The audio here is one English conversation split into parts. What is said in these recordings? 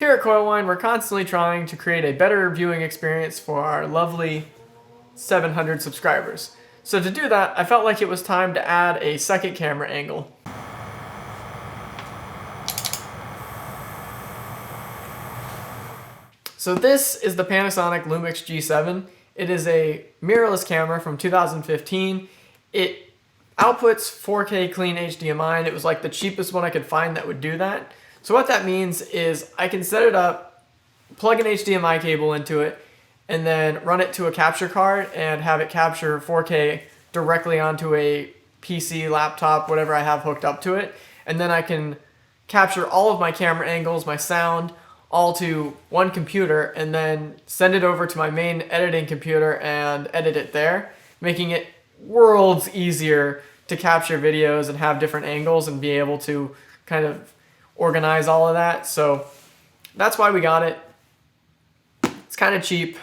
Here at Coilwine, we're constantly trying to create a better viewing experience for our lovely 700 subscribers. So to do that, I felt like it was time to add a second camera angle. So this is the Panasonic Lumix G7. It is a mirrorless camera from 2015. It outputs 4K clean HDMI, and it was like the cheapest one I could find that would do that. So what that means is I can set it up, plug an HDMI cable into it, and then run it to a capture card and have it capture 4K directly onto a PC, laptop, whatever I have hooked up to it. And then I can capture all of my camera angles, my sound, all to one computer, and then send it over to my main editing computer and edit it there, making it worlds easier to capture videos and have different angles and be able to kind of organize all of that. So that's why we got it. It's kind of cheap.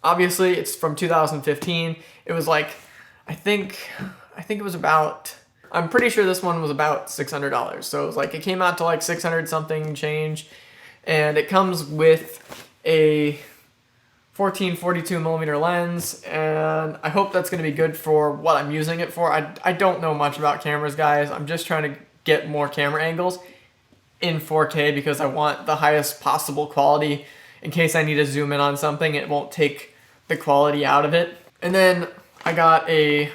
Obviously, it's from 2015. It was like, I think it was about, I'm pretty sure this one was about $600. So it was like, it came out to like 600 something change. And it comes with a 14-42 millimeter lens, and I hope that's going to be good for what I'm using it for. I don't know much about cameras, guys. I'm just trying to get more camera angles in 4K because I want the highest possible quality in case I need to zoom in on something. It won't take the quality out of it. And then I got a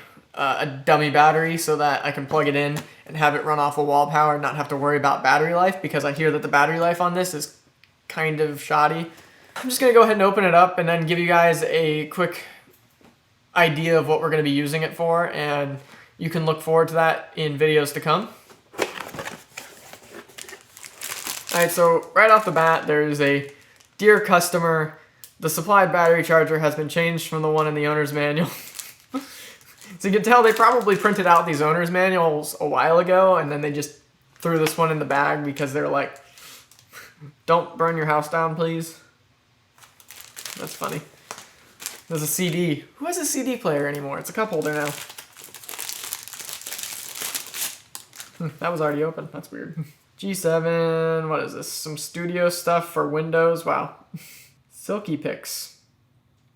dummy battery so that I can plug it in and have it run off of wall power and not have to worry about battery life, because I hear that the battery life on this is kind of shoddy. I'm just gonna go ahead and open it up and then give you guys a quick idea of what we're gonna be using it for, and you can look forward to that in videos to come. Alright, so right off the bat, there's a dear customer, the supplied battery charger has been changed from the one in the owner's manual. So you can tell they probably printed out these owner's manuals a while ago, and then they just threw this one in the bag because they're like, don't burn your house down, please. That's funny. There's a CD. Who has a CD player anymore? It's a cup holder now. That was already open. That's weird. G7, what is this? Some studio stuff for Windows. Wow. Silky Pix.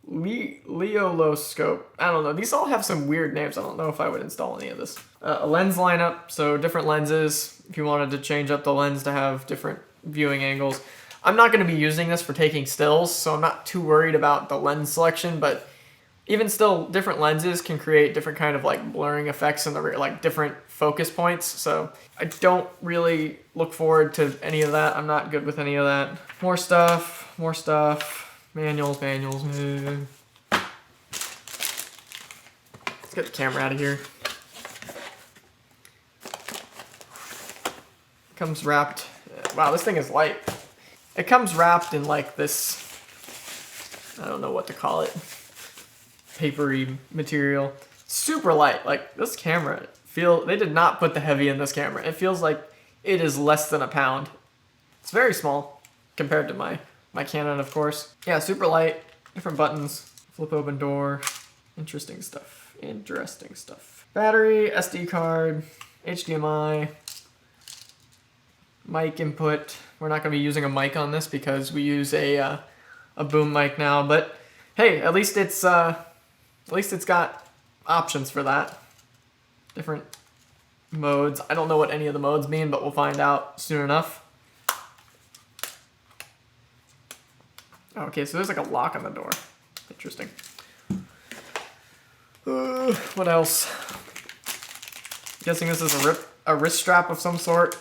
Leoloscope. I don't know. These all have some weird names. I don't know if I would install any of this. A lens lineup, so different lenses. If you wanted to change up the lens to have different viewing angles. I'm not going to be using this for taking stills, so I'm not too worried about the lens selection, but even still, different lenses can create different kind of like blurring effects in the rear, like different focus points, so I don't really look forward to any of that. I'm not good with any of that. More stuff, manuals. Let's get the camera out of here. Comes wrapped. Wow, this thing is light. It comes wrapped in like this, I don't know what to call it, papery material. Super light. Like this camera, they did not put the heavy in this camera. It feels like it is less than a pound. It's very small compared to my Canon, of course. Yeah, super light, different buttons, flip open door, interesting stuff. Battery, SD card, HDMI, mic input. We're not going to be using a mic on this because we use a boom mic now, but hey, at least it's got options for that. Different modes. I don't know what any of the modes mean, but we'll find out soon enough. Okay, so there's like a lock on the door. Interesting. What else? I'm guessing this is a wrist strap of some sort.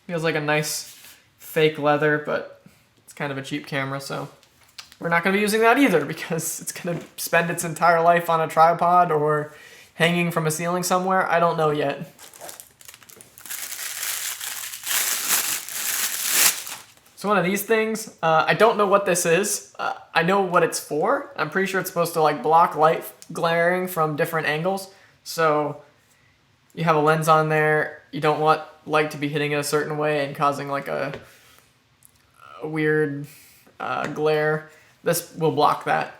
Feels like a nice fake leather, but it's kind of a cheap camera, so we're not going to be using that either because it's going to spend its entire life on a tripod or hanging from a ceiling somewhere. I don't know yet. So one of these things, I don't know what this is. I know what it's for. I'm pretty sure it's supposed to like block light glaring from different angles. So you have a lens on there. You don't want light to be hitting it a certain way and causing like a weird glare. This will block that.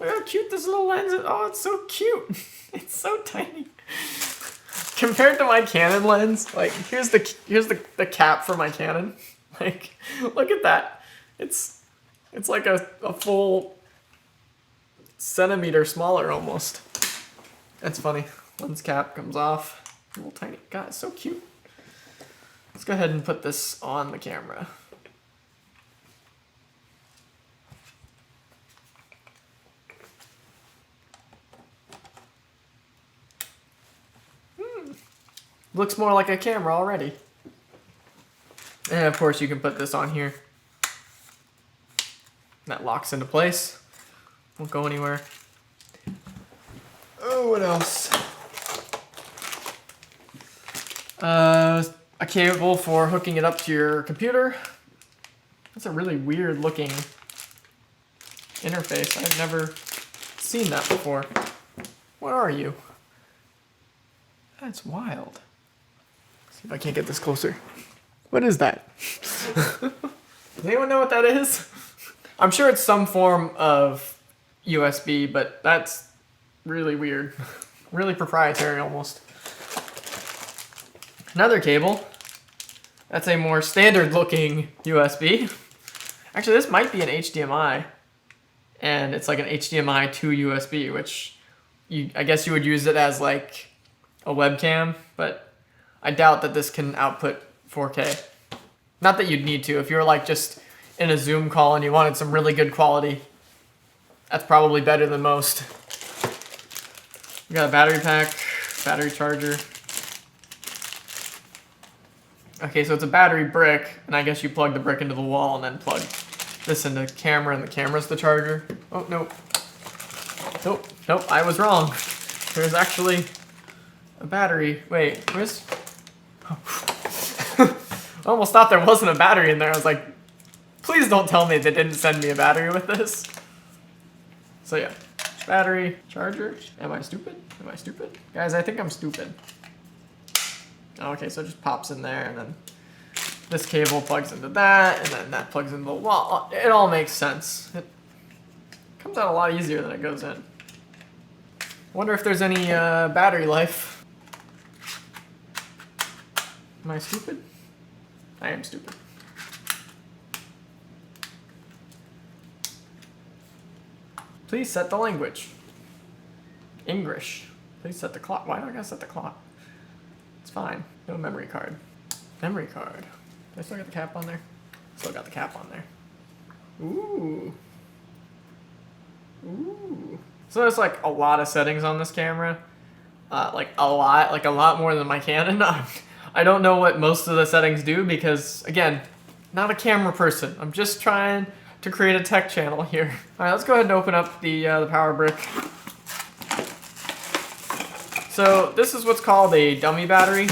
Look how cute this little lens. Oh, it's so cute. It's so tiny. Compared to my Canon lens, like here's the cap for my Canon. Like, look at that. It's like a full centimeter smaller almost. That's funny. Lens cap comes off. Little tiny. God, it's so cute. Let's go ahead and put this on the camera. Looks more like a camera already. And of course you can put this on here. That locks into place. Won't go anywhere. Oh, what else? A cable for hooking it up to your computer. That's a really weird looking interface. I've never seen that before. What are you? That's wild. Let's see if I can't get this closer. What is that? Does anyone know what that is? I'm sure it's some form of USB, but that's really weird. Really proprietary almost. Another cable. That's a more standard looking USB. Actually, this might be an HDMI. And it's like an HDMI to USB, which I guess you would use it as like a webcam, but I doubt that this can output 4K. Not that you'd need to. If you were like just in a Zoom call and you wanted some really good quality, that's probably better than most. We got a battery pack, battery charger. Okay, so it's a battery brick, and I guess you plug the brick into the wall and then plug this into the camera, and the camera's the charger. Oh, nope. Nope, I was wrong. There's actually a battery. Wait, where's... Oh. I almost thought there wasn't a battery in there. I was like, please don't tell me they didn't send me a battery with this. So yeah, battery, charger. Am I stupid? Am I stupid? Guys, I think I'm stupid. Okay, so it just pops in there, and then this cable plugs into that, and then that plugs into the wall. It all makes sense. It comes out a lot easier than it goes in. Wonder if there's any battery life. Am I stupid? I am stupid. Please set the language. English. Please set the clock. Why do I gotta set the clock? It's fine. No memory card. Memory card. Do I still got the cap on there? Still got the cap on there. Ooh. Ooh. So there's like a lot of settings on this camera. Like a lot more than my Canon. I don't know what most of the settings do because, again, not a camera person. I'm just trying to create a tech channel here. All right, let's go ahead and open up the power brick. So this is what's called a dummy battery.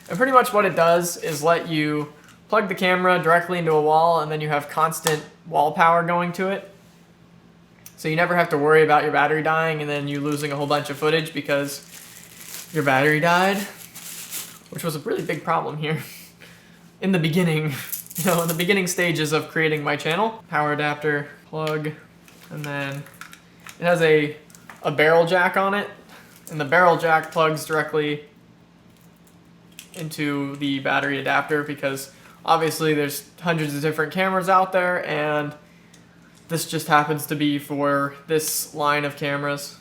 And pretty much what it does is let you plug the camera directly into a wall, and then you have constant wall power going to it. So you never have to worry about your battery dying and then you losing a whole bunch of footage because your battery died, which was a really big problem here in the beginning, in the beginning stages of creating my channel. Power adapter, plug, and then it has a barrel jack on it, and the barrel jack plugs directly into the battery adapter because obviously there's hundreds of different cameras out there, and this just happens to be for this line of cameras.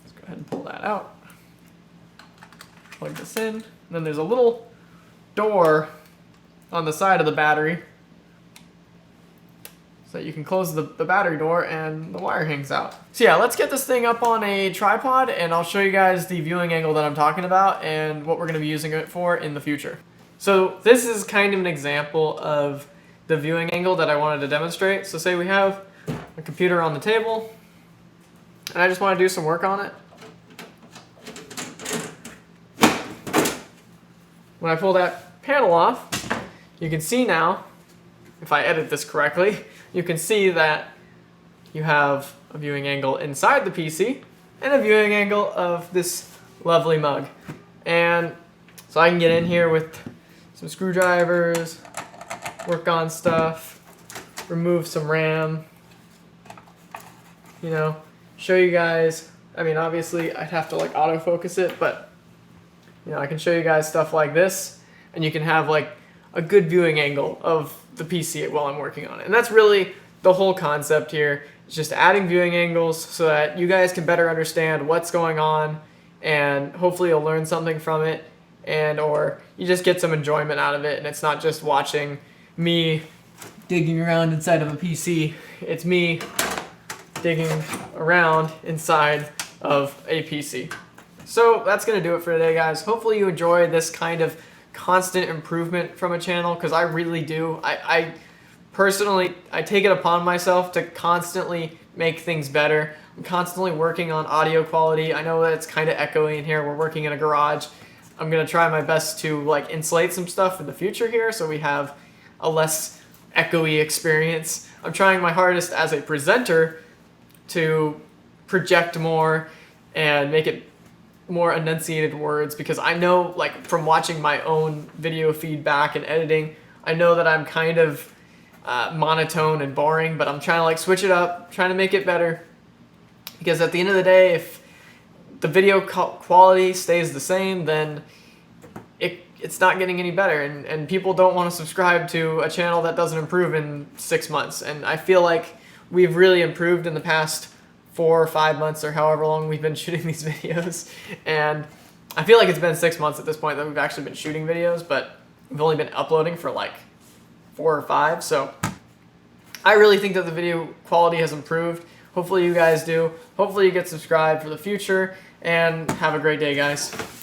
Let's go ahead and pull that out. Plug this in. And then there's a little door on the side of the battery so that you can close the battery door and the wire hangs out. So yeah, let's get this thing up on a tripod and I'll show you guys the viewing angle that I'm talking about and what we're going to be using it for in the future. So this is kind of an example of the viewing angle that I wanted to demonstrate. So say we have a computer on the table and I just want to do some work on it. When I pull that panel off, you can see now, if I edit this correctly, you can see that you have a viewing angle inside the PC and a viewing angle of this lovely mug. And so I can get in here with some screwdrivers, work on stuff, remove some RAM, you know, show you guys. I mean, obviously I'd have to like autofocus it, but you know, I can show you guys stuff like this, and you can have like a good viewing angle of the PC while I'm working on it. And that's really the whole concept here. It's just adding viewing angles so that you guys can better understand what's going on, and hopefully you'll learn something from it, and or you just get some enjoyment out of it, and it's not just watching me digging around inside of a PC. It's me digging around inside of a PC. So that's going to do it for today, guys. Hopefully you enjoy this kind of constant improvement from a channel, because I really do. I personally, I take it upon myself to constantly make things better. I'm constantly working on audio quality. I know that it's kind of echoey in here. We're working in a garage. I'm going to try my best to like insulate some stuff in the future here so we have a less echoey experience. I'm trying my hardest as a presenter to project more and make it more enunciated words, because I know, like, from watching my own video feedback and editing, I know that I'm kind of monotone and boring, but I'm trying to like switch it up, trying to make it better, because at the end of the day, if the video quality stays the same, then it's not getting any better, and people don't want to subscribe to a channel that doesn't improve in 6 months. And I feel like we've really improved in the past 4 or 5 months, or however long we've been shooting these videos. And I feel like it's been 6 months at this point that we've actually been shooting videos, but we've only been uploading for like 4 or 5. So I really think that the video quality has improved. Hopefully you guys do. Hopefully you get subscribed for the future, and have a great day, guys.